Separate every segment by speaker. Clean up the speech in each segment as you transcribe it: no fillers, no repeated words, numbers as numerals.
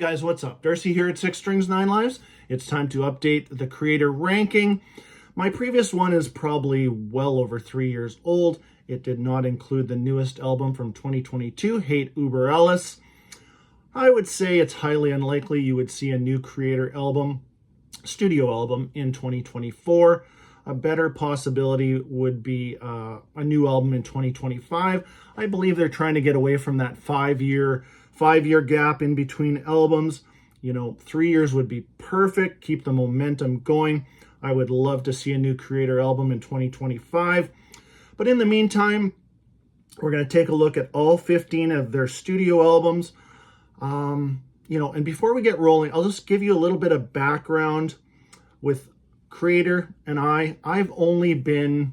Speaker 1: Guys, what's up? Darcy here at 6 Strings 9 Lives. It's time to update the Kreator ranking. My previous one is probably well over 3 years old. It did not include the newest album from 2022, Hate Uber Alles. I would say it's highly unlikely you would see a new Kreator album, studio album, in 2024. A better possibility would be a new album in 2025. I believe they're trying to get away from that five-year gap in between albums. 3 years would be perfect. Keep the momentum going. I would love to see a new Kreator album in 2025. But in the meantime, we're going to take a look at all 15 of their studio albums. And before we get rolling, I'll just give you a little bit of background with Kreator and I've only been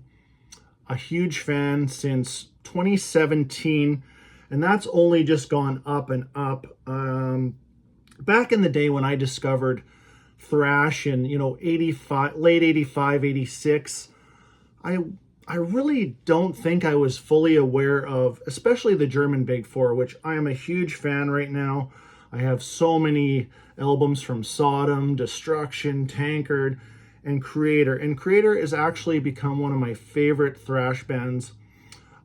Speaker 1: a huge fan since 2017, and that's only just gone up and up. Back in the day when I discovered thrash in 85, late 85, 86, I really don't think I was fully aware of, especially the German Big Four, which I am a huge fan right now. I have so many albums from Sodom, Destruction, Tankard, and Kreator. And Kreator has actually become one of my favorite thrash bands,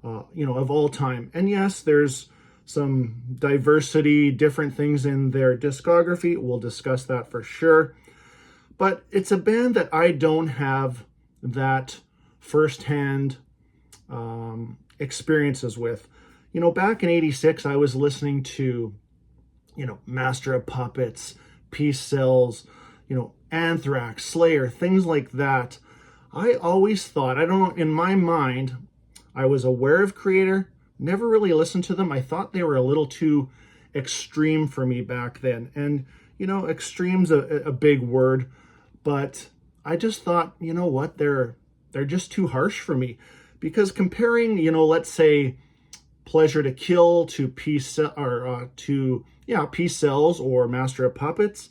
Speaker 1: of all time. And yes, there's some diversity, different things in their discography. We'll discuss that for sure. But it's a band that I don't have that firsthand experiences with. Back in 86, I was listening to, Master of Puppets, Peace Cells, Anthrax, Slayer, things like that. I always thought, in my mind, I was aware of Kreator, never really listened to them. I thought they were a little too extreme for me back then. And, extreme's a big word, but I just thought, what, they're just too harsh for me. Because comparing, let's say Pleasure to Kill to Peace Cells or Master of Puppets,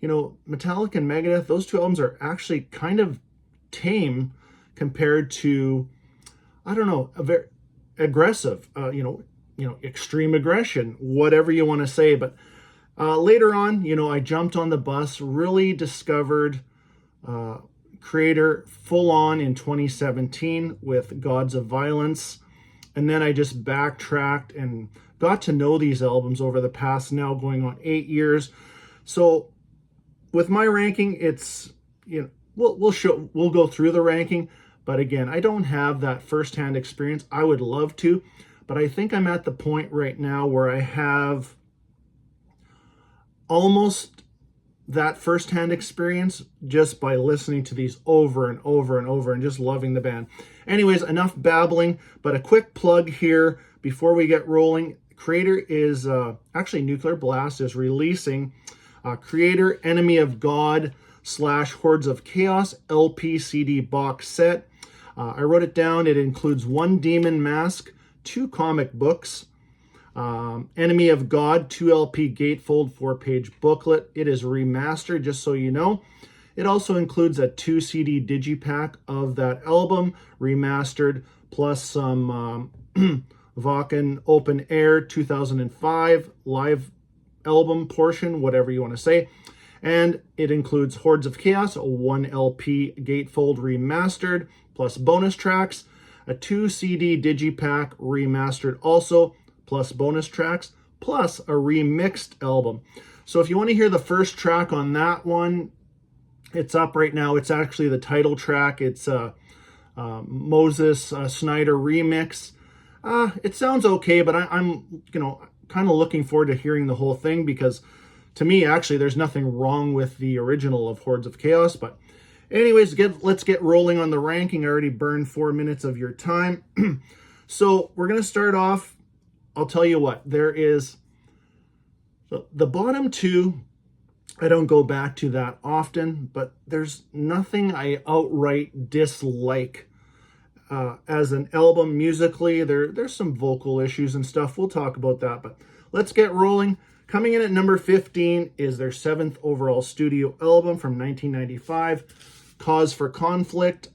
Speaker 1: Metallica and Megadeth, those two albums are actually kind of tame compared to, a very aggressive, extreme aggression, whatever you want to say. But later on, I jumped on the bus, really discovered Kreator full on in 2017 with Gods of Violence. And then I just backtracked and got to know these albums over the past now going on 8 years. So with my ranking, it's, we'll go through the ranking. But again, I don't have that firsthand experience. I would love to, but I think I'm at the point right now where I have almost that firsthand experience just by listening to these over and over and over and just loving the band. Anyways, enough babbling, but a quick plug here before we get rolling. Kreator is, actually Nuclear Blast is releasing Kreator Enemy of God / Hordes of Chaos LP CD box set. I wrote it down. It includes 1 demon mask, 2 comic books, Enemy of God 2 LP gatefold 4-page booklet. It is remastered, just so you know. It also includes a 2 CD digipack of that album, remastered, plus some Wacken Open Air 2005 live album portion, whatever you want to say. And it includes Hordes of Chaos, a 1 LP gatefold remastered, plus bonus tracks, a 2 CD digipack remastered also, plus bonus tracks, plus a remixed album. So if you want to hear the first track on that one, it's up right now. It's actually the title track. It's Moses Snyder remix. It sounds okay, but I'm kind of looking forward to hearing the whole thing, because to me, actually, there's nothing wrong with the original of Hordes of Chaos. But anyways, let's get rolling on the ranking. I already burned 4 minutes of your time. So we're going to start off. I'll tell you what, there is the bottom 2. I don't go back to that often, but there's nothing I outright dislike as an album musically. There's some vocal issues and stuff. We'll talk about that, but let's get rolling. Coming in at number 15 is their 7th overall studio album from 1995, Cause for Conflict.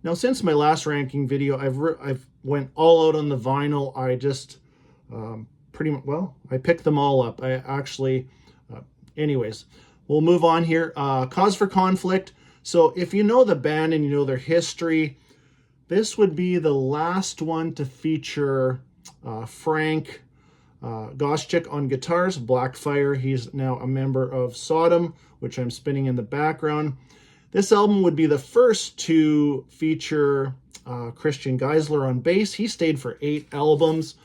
Speaker 1: Now, since my last ranking video, I've went all out on the vinyl. I just pretty much, well, I picked them all up. I actually anyways, we'll move on here. Cause for Conflict. So if you know the band and you know their history, this would be the last one to feature Frank Goschik on guitars, Blackfire. He's now a member of Sodom, which I'm spinning in the background. This album would be the first to feature Christian Geisler on bass. He stayed for 8 albums.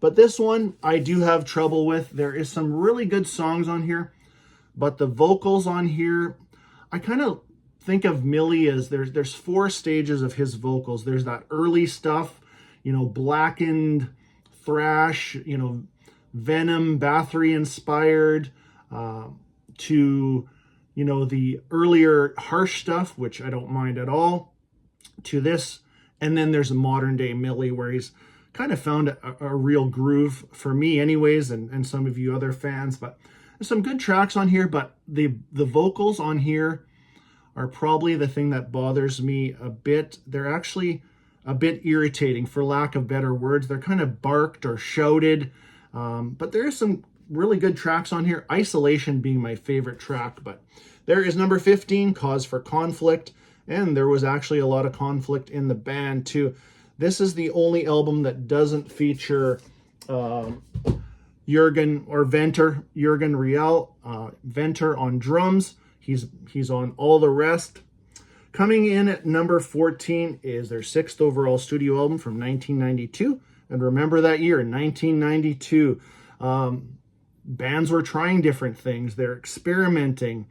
Speaker 1: But this one I do have trouble with. There is some really good songs on here, but the vocals on here, I kind of think of Millie as there's 4 stages of his vocals. There's that early stuff, you know, blackened thrash, you know, Venom, Bathory inspired, to, you know, the earlier harsh stuff, which I don't mind at all, to this. And then there's a modern day Millie where he's kind of found a real groove for me anyways, and some of you other fans. But there's some good tracks on here, but the vocals on here are probably the thing that bothers me a bit. They're actually a bit irritating, for lack of better words. They're kind of barked or shouted, but there is some really good tracks on here, Isolation being my favorite track. But there is number 15, Cause for Conflict, and there was actually a lot of conflict in the band too. This is the only album that doesn't feature Jürgen or Venter, Jürgen Riel, Venter on drums. He's on all the rest. Coming in at number 14 is their 6th overall studio album from 1992. And remember that year, 1992. Bands were trying different things. They're experimenting.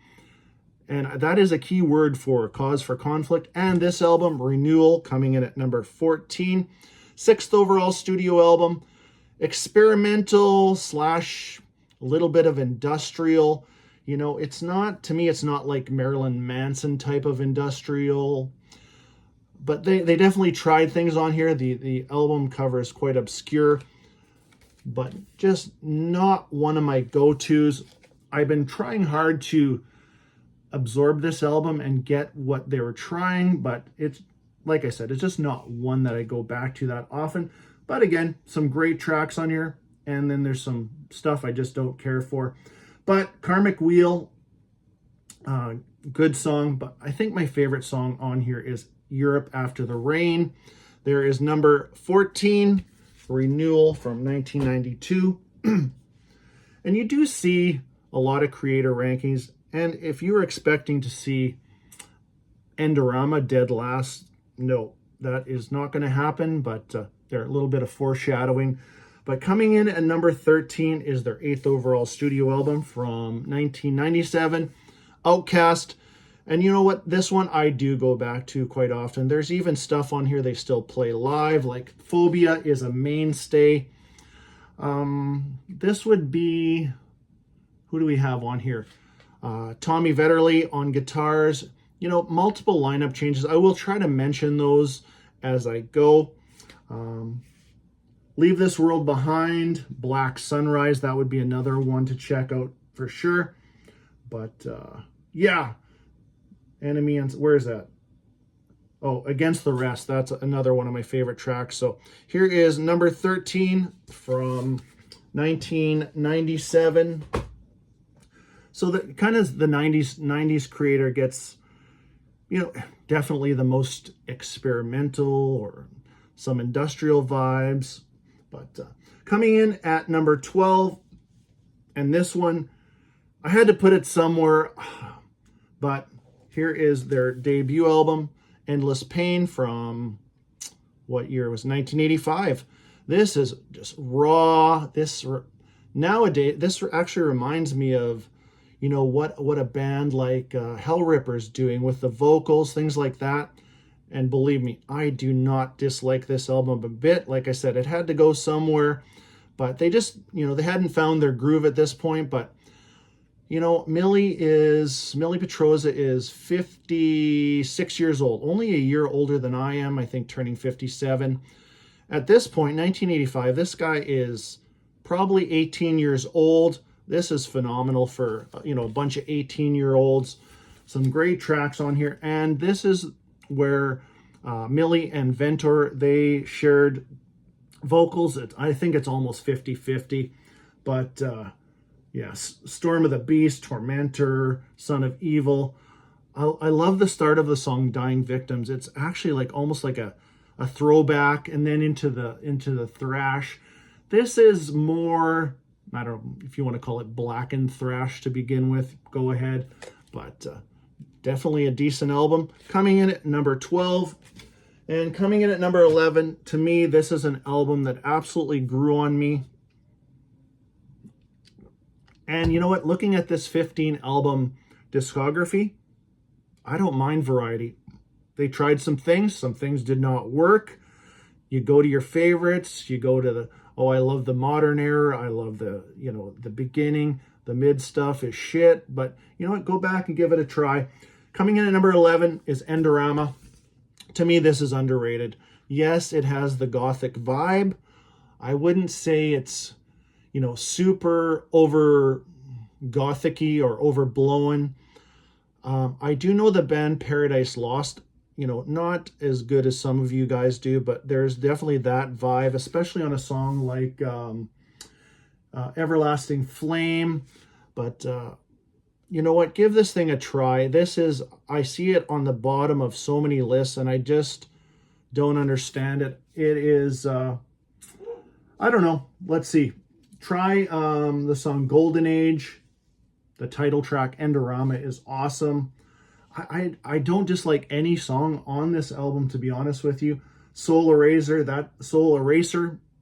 Speaker 1: And that is a key word for Cause for Conflict. And this album, Renewal, coming in at number 14. 6th overall studio album. Experimental / a little bit of industrial. You know, it's not, to me, it's not like Marilyn Manson type of industrial. But they definitely tried things on here. The album cover is quite obscure, but just not one of my go-tos. I've been trying hard to absorb this album and get what they were trying, but it's, like I said, it's just not one that I go back to that often. But again, some great tracks on here, and then there's some stuff I just don't care for. But Karmic Wheel, good song, but I think my favorite song on here is Europe After the Rain. There is number 14, Renewal from 1992. And you do see a lot of Kreator rankings. And if you were expecting to see Endorama dead last, no, that is not going to happen, but they're a little bit of foreshadowing. But coming in at number 13 is their 8th overall studio album from 1997, Outcast. And you know what? This one I do go back to quite often. There's even stuff on here they still play live, like Phobia is a mainstay. This would be, who do we have on here? Tommy Vetterli on guitars. You know, multiple lineup changes. I will try to mention those as I go. Leave This World Behind, Black Sunrise. That would be another one to check out for sure. But yeah, Enemy and where is that? Oh, Against the Rest. That's another one of my favorite tracks. So here is number 13 from 1997. So the kind of the 90s Kreator gets, you know, definitely the most experimental or some industrial vibes. But coming in at number 12, and this one, I had to put it somewhere, but here is their debut album, Endless Pain, from what year? It was 1985. This is just raw. Nowadays, this actually reminds me of, you know, what a band like Hellripper's doing with the vocals, things like that. And believe me, I do not dislike this album a bit. Like I said, it had to go somewhere, but they just, you know, they hadn't found their groove at this point. But, you know, Millie Petroza is 56 years old, only a year older than I am, I think turning 57. At this point, 1985, this guy is probably 18 years old. This is phenomenal for, you know, a bunch of 18-year-olds. Some great tracks on here. And this is where Millie and Venter, they shared vocals. I think it's almost 50-50. But, you Yes, Storm of the Beast, Tormentor, Son of Evil. I love the start of the song Dying Victims. It's actually like almost like a throwback, and then into the thrash. This is more, I don't know if you want to call it blackened thrash to begin with, go ahead, but definitely a decent album. Coming in at number 12 and coming in at number 11, to me this is an album that absolutely grew on me. And you know what, looking at this 15 album discography, I don't mind variety. They tried some things did not work. You go to your favorites, you go to the, oh, I love the modern era, I love the, you know, the beginning, the mid stuff is shit, but you know what, go back and give it a try. Coming in at number 11 is Endorama. To me, this is underrated. Yes, it has the gothic vibe. I wouldn't say it's, you know, super over gothic-y or overblown. I do know the band Paradise Lost, you know, not as good as some of you guys do, but there's definitely that vibe, especially on a song like Everlasting Flame. But you know what, give this thing a try. This is, I see it on the bottom of so many lists and I just don't understand it. It is, I don't know, let's see. Try the song Golden Age. The title track Endorama is awesome. I don't dislike any song on this album, to be honest with you. Soul Eraser,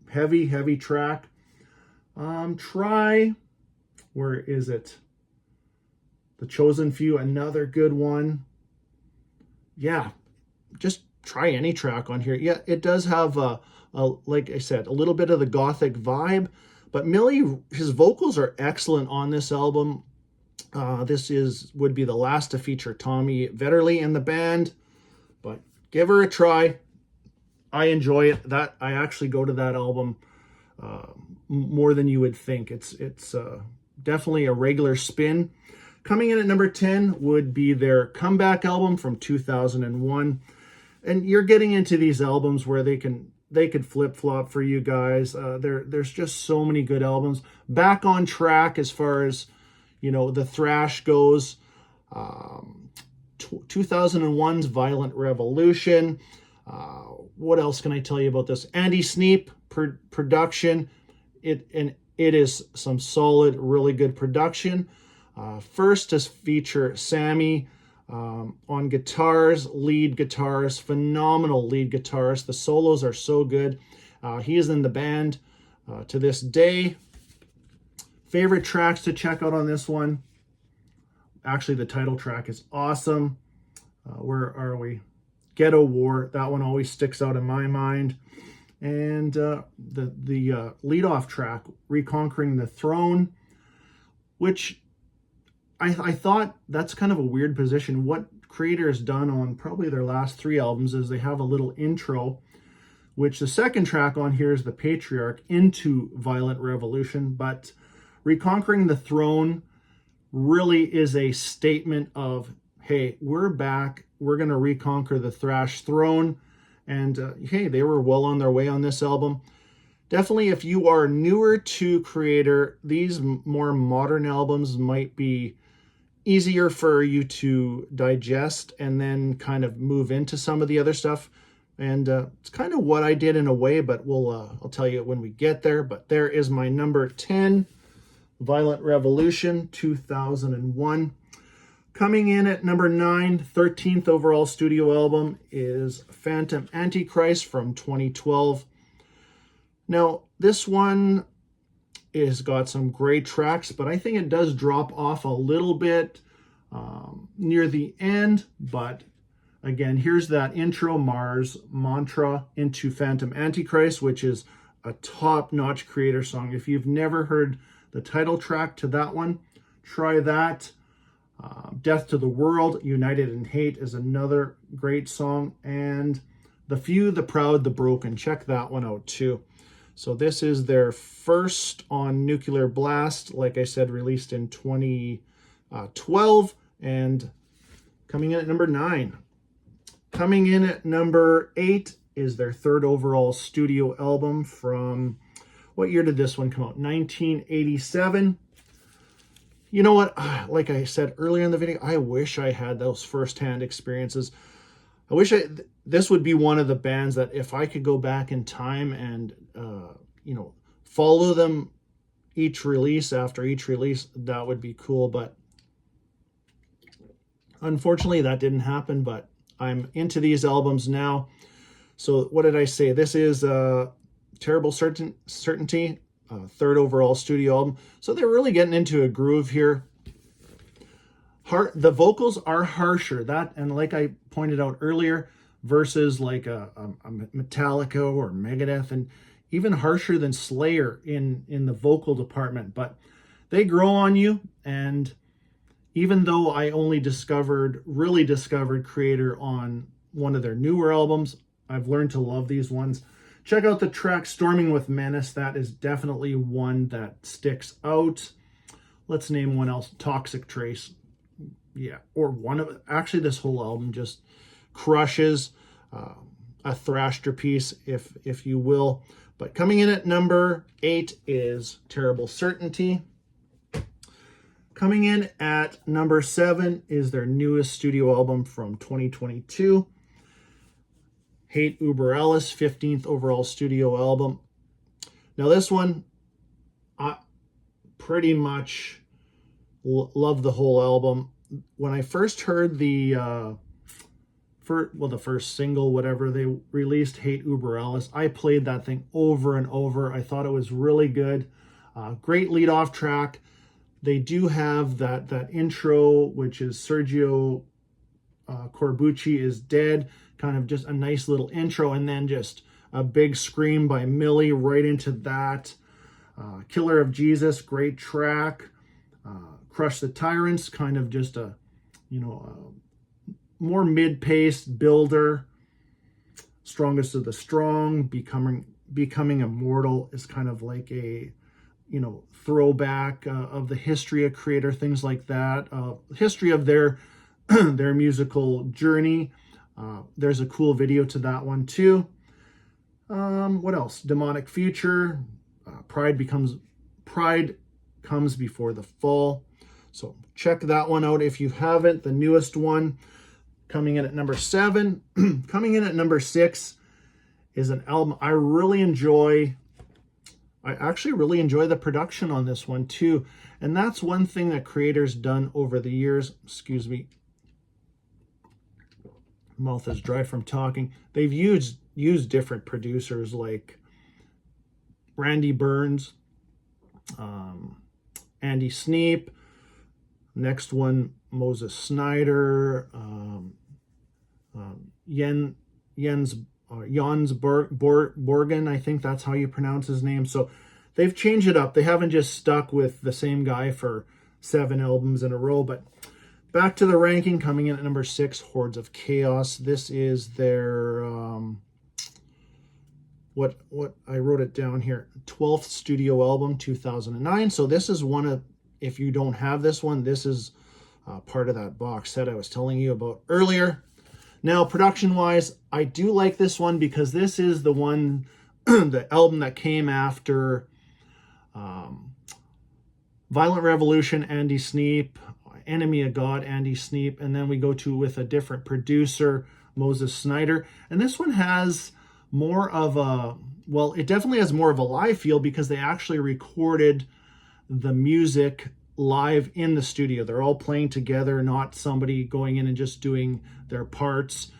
Speaker 1: heavy track. Try, where is it? The Chosen Few, another good one. Yeah, just try any track on here. Yeah, it does have like I said, a little bit of the gothic vibe, but Millie, his vocals are excellent on this album. This would be the last to feature Tommy Vetterli in the band, but give her a try. I enjoy it. That I actually go to that album more than you would think. It's definitely a regular spin. Coming in at number 10 would be their comeback album from 2001, and you're getting into these albums where they could flip-flop for you guys. There's just so many good albums. Back on track as far as, you know, the thrash goes. 2001's Violent Revolution. What else can I tell you about this? Andy Sneap production. It is some solid, really good production. First to feature Sammy on guitars, lead guitarist, phenomenal lead guitarist. The solos are so good. He is in the band to this day. Favorite tracks to check out on this one. Actually, the title track is awesome. Where are we? Ghetto War. That one always sticks out in my mind. And the lead-off track, Reconquering the Throne, which I thought that's kind of a weird position. What Kreator has done on probably their last 3 albums is they have a little intro, which the second track on here is the Patriarch into Violent Revolution, but Reconquering the Throne really is a statement of, hey, we're back. We're going to reconquer the thrash throne. And hey, they were well on their way on this album. Definitely, if you are newer to Kreator, these more modern albums might be easier for you to digest and then kind of move into some of the other stuff. And it's kind of what I did in a way, but I'll tell you when we get there. But there is my number 10, Violent Revolution, 2001. Coming in at number 9, 13th overall studio album, is Phantom Antichrist from 2012. Now, this one has got some great tracks, but I think it does drop off a little bit near the end. But again, here's that intro, Mars Mantra into Phantom Antichrist, which is a top-notch Kreator song. If you've never heard the title track to that one, try that. Death to the World, United in Hate is another great song. And The Few, the Proud, the Broken, check that one out too. So this is their first on Nuclear Blast, like I said, released in 2012, and coming in at number 9. Coming in at number 8 is their third overall studio album from, what year did this one come out? 1987. you know what? Like I said earlier in the video, I wish I had those firsthand experiences. I wish this would be one of the bands that if I could go back in time and, follow them each release after each release, that would be cool. But unfortunately, that didn't happen. But I'm into these albums now. So what did I say? This is Terrible Certainty, third overall studio album. So they're really getting into a groove here. The vocals are harsher, and like I pointed out earlier, versus like a Metallica or Megadeth, and even harsher than Slayer in the vocal department. But they grow on you, and even though I only really discovered Kreator on one of their newer albums, I've learned to love these ones. Check out the track Storming with Menace. That is definitely one that sticks out. Let's name one else. Toxic Trace. Yeah, or actually this whole album just crushes. A thrasher piece, if you will. But coming in at number 8 is Terrible Certainty. Coming in at number 7 is their newest studio album from 2022. Hate Uber Alles, 15th overall studio album. Now this one, I pretty much love the whole album. When I first heard the first single, whatever they released, Hate Uber Alles, I played that thing over and over. I thought it was really good. Great lead-off track. They do have that intro, which is Sergio Corbucci is Dead, kind of just a nice little intro, and then just a big scream by Millie right into that. Killer of Jesus, great track. Crush the Tyrants, kind of just a more mid-paced builder. Strongest of the Strong, becoming immortal is kind of like a throwback of the history of Kreator, things like that. History of their their musical journey. There's a cool video to that one too. What else? Demonic Future. Pride Comes Before the Fall. So check that one out if you haven't. The newest one, coming in at number 7. Coming in at number 6 is an album I really enjoy. I actually really enjoy the production on this one too. And that's one thing that Kreator's done over the years. Excuse me. Mouth is dry from talking. They've used different producers like Randy Burns, Andy Sneap. Next one, Moses Snyder, Jens Borgen, I think that's how you pronounce his name. So they've changed it up. They haven't just stuck with the same guy for 7 albums in a row. But back to the ranking, coming in at number 6, Hordes of Chaos. This is their what I wrote it down here, 12th studio album, 2009. So this is one of, if you don't have this one, this is part of that box set I was telling you about earlier. Now, production-wise, I do like this one because this is the one, the album that came after Violent Revolution, Andy Sneap, Enemy of God, Andy Sneap, and then we go to with a different producer, Moses Snyder. And this one has more of a, well, it definitely has more of a live feel because they actually recorded the music live in the studio. They're all playing together, not somebody going in and just doing their parts.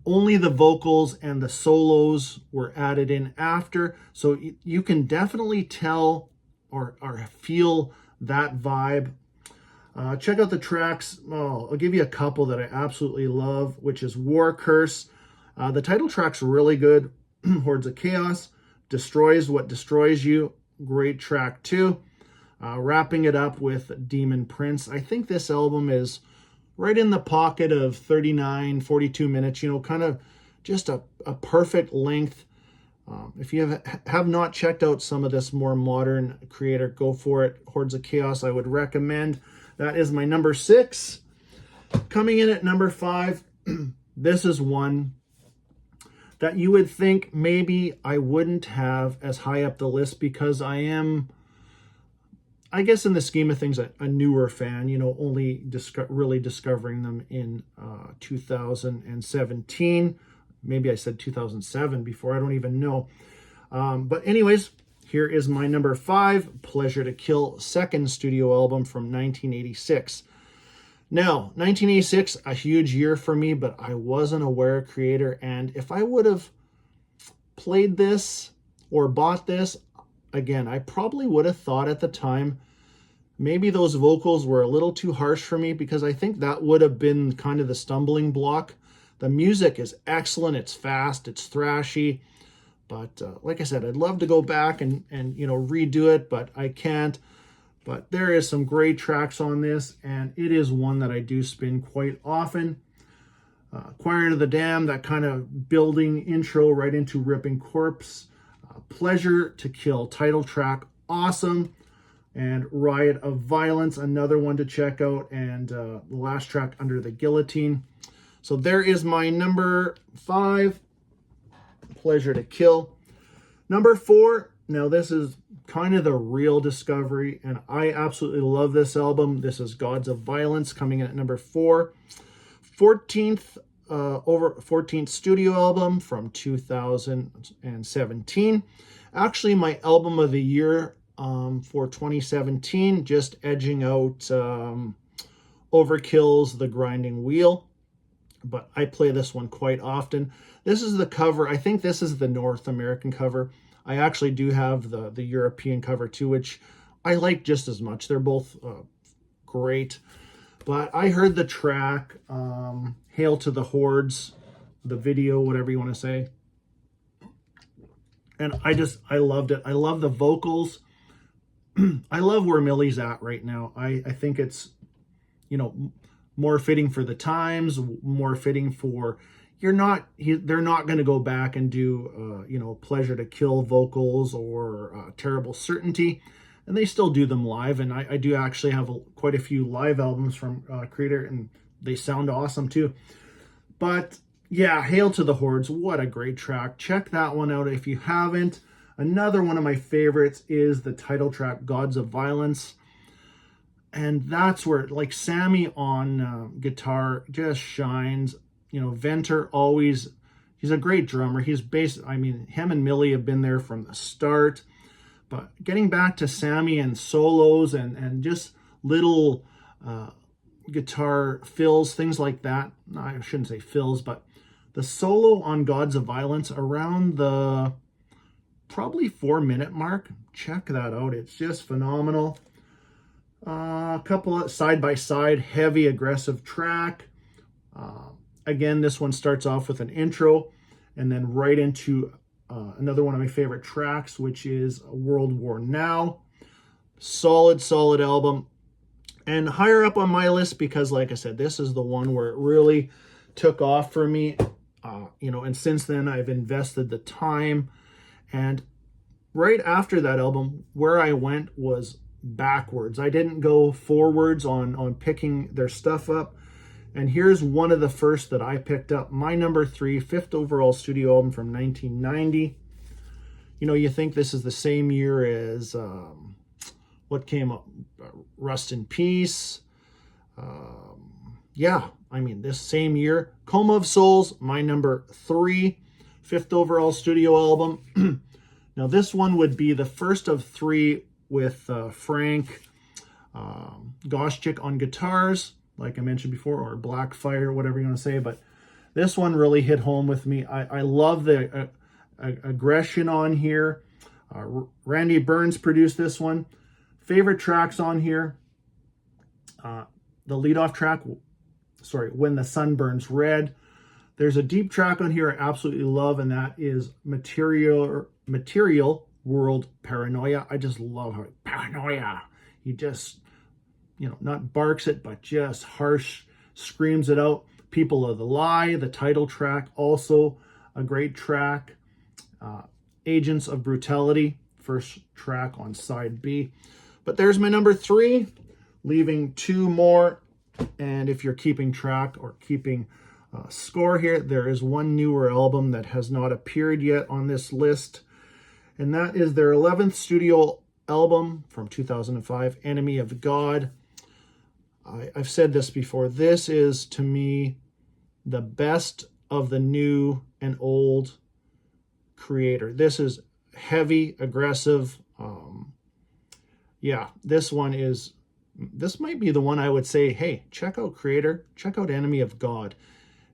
Speaker 1: Only the vocals and the solos were added in after. So you can definitely tell or feel that vibe. Check out the tracks. I'll give you a couple that I absolutely love, which is War Curse. The title track's really good. Hordes of Chaos. Destroys What Destroys You. Great track too. Wrapping it up with Demon Prince. I think this album is right in the pocket of 39, 42 minutes, kind of just a perfect length. If you have not checked out some of this more modern Kreator, go for it. Hordes of Chaos, I would recommend. That is my number 6. Coming in at number 5, this is one that you would think maybe I wouldn't have as high up the list because I am I guess in the scheme of things, a newer fan, you know, only really discovering them in 2017. Maybe I said 2007 before, I don't even know. But anyways, here is my number 5, Pleasure to Kill, second studio album from 1986. Now, 1986, a huge year for me, but I wasn't aware of Kreator, and if I would have played this or bought this, again, I probably would have thought at the time maybe those vocals were a little too harsh for me, because I think that would have been kind of the stumbling block. The music is excellent, it's fast, it's thrashy, but like I said, I'd love to go back and you know, redo it, but I can't. But there is some great tracks on this, and it is one that I do spin quite often. Choir to the Dam, that kind of building intro right into Ripping Corpse. Pleasure to Kill, title track, awesome. And Riot of Violence, another one to check out. And the last track, Under the Guillotine. So there is my number 5, Pleasure to Kill. Number 4, now this is kind of the real discovery, and I absolutely love this album. This is Gods of Violence, coming in at number 4. 14th studio album from 2017. Actually, my album of the year for 2017, just edging out Overkill's The Grinding Wheel. But I play this one quite often. This is the cover. I think this is the North American cover. I actually do have the European cover too, which I like just as much. They're both great. But I heard the track, Hail to the Hordes, the video, whatever you want to say. And I loved it. I love the vocals. I love where Millie's at right now. I think it's, you know, more fitting for the times, more fitting for... they're not going to go back and do, you know, Pleasure to Kill vocals or Terrible Certainty. And they still do them live. And I do actually have quite a few live albums from Kreator, and they sound awesome too. But yeah, Hail to the Hordes, what a great track. Check that one out if you haven't. Another one of my favorites is the title track, Gods of Violence. And that's where, like, Sammy on guitar just shines. You know, Venter always, he's a great drummer. He's I mean, him and Millie have been there from the start. But getting back to Sammy and solos and just little guitar fills, things like that. I shouldn't say fills, but the solo on Gods of Violence around the probably 4-minute mark. Check that out. It's just phenomenal. A couple of side-by-side, heavy, aggressive track. Again, this one starts off with an intro and then right into another one of my favorite tracks, which is World War Now. Solid album. And higher up on my list because, like I said, this is the one where it really took off for me. You know, and since then I've invested the time. And right after that album, where I went was backwards. I didn't go forwards on picking their stuff up. And here's one of the first that I picked up. My number 3, 5th overall studio album from 1990. You know, you think this is the same year as what came up? Rust in Peace. Yeah, I mean, this same year. Coma of Souls, my number 3, 5th overall studio album. Now, this one would be the first of 3 with Frank Goschik on guitars, like I mentioned before, or Blackfire, whatever you want to say. But this one really hit home with me. I love the aggression on here. Randy Burns produced this one. Favorite tracks on here. The leadoff track, When the Sun Burns Red. There's a deep track on here I absolutely love, and that is Material World Paranoia. I just love how Paranoia. He just, you know, not barks it, but just harsh screams it out. People of the Lie, the title track, also a great track. Agents of Brutality, first track on side B. But there's my number 3, leaving 2 more. And if you're keeping track or keeping score here, there is one newer album that has not appeared yet on this list. And that is their 11th studio album from 2005, Enemy of God. I've said this before. This is, to me, the best of the new and old Kreator. This is heavy, aggressive. Yeah, this might be the one I would say, hey, check out Kreator, check out Enemy of God.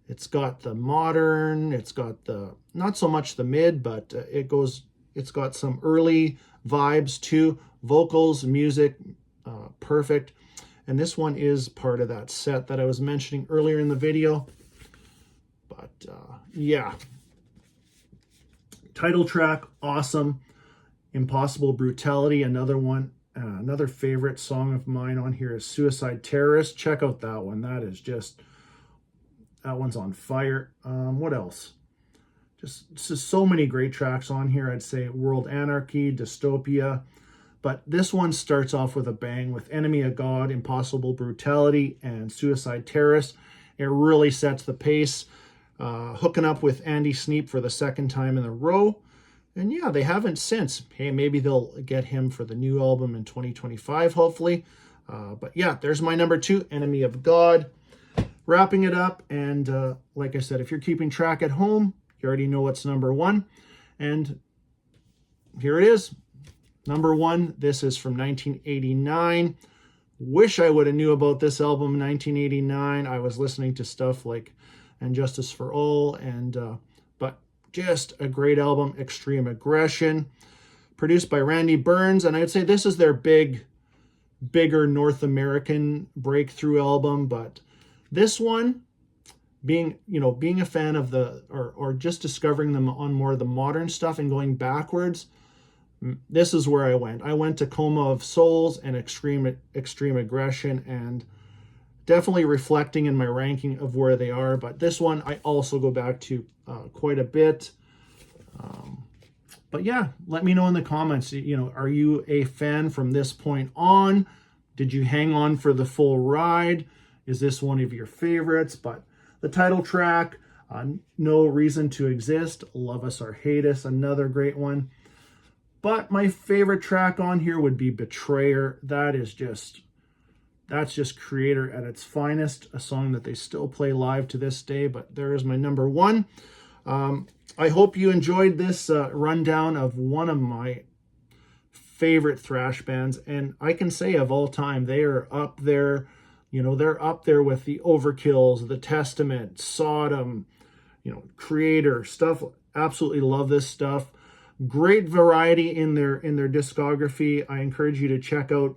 Speaker 1: It's got the modern, it's got the, not so much the mid, but it's got some early vibes too. Vocals, music, perfect. And this one is part of that set that I was mentioning earlier in the video. But yeah, title track, awesome. Impossible Brutality, another one. Another favorite song of mine on here is Suicide Terrorist. Check out that one. That one's on fire. What else? Just so many great tracks on here. I'd say World Anarchy, Dystopia. But this one starts off with a bang with Enemy of God, Impossible Brutality, and Suicide Terrorist. It really sets the pace. Hooking up with Andy Sneap for the second time in a row. And yeah, they haven't since. Hey, maybe they'll get him for the new album in 2025, hopefully. But yeah, there's my number 2, Enemy of God. Wrapping it up. And like I said, if you're keeping track at home, you already know what's number 1. And here it is. Number 1, this is from 1989. Wish I would have knew about this album in 1989. I was listening to stuff like And Justice for All, but just a great album, Extreme Aggression, produced by Randy Burns. And I'd say this is their bigger North American breakthrough album. But this one, being a fan of or just discovering them on more of the modern stuff and going backwards, this is where I went. I went to Coma of Souls and Extreme Aggression, and definitely reflecting in my ranking of where they are. But this one I also go back to quite a bit. But yeah, let me know in the comments, are you a fan from this point on? Did you hang on for the full ride? Is this one of your favorites? But the title track, No Reason to Exist, Love Us or Hate Us, another great one. But my favorite track on here would be Betrayer. That's just Kreator at its finest, a song that they still play live to this day. But there is my number 1. I hope you enjoyed this rundown of one of my favorite thrash bands. And I can say of all time, they are up there. They're up there with the Overkills, the Testament, Sodom, Kreator stuff. Absolutely love this stuff. Great variety in their discography. I encourage you to check out,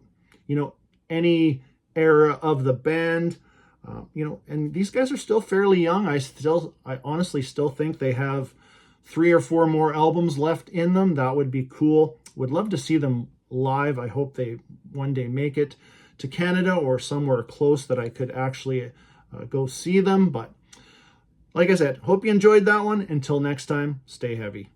Speaker 1: any era of the band. And these guys are still fairly young. I honestly still think they have 3 or 4 more albums left in them. That would be cool. Would love to see them live. I hope they one day make it to Canada or somewhere close that I could actually go see them. But like I said, hope you enjoyed that one. Until next time, stay heavy.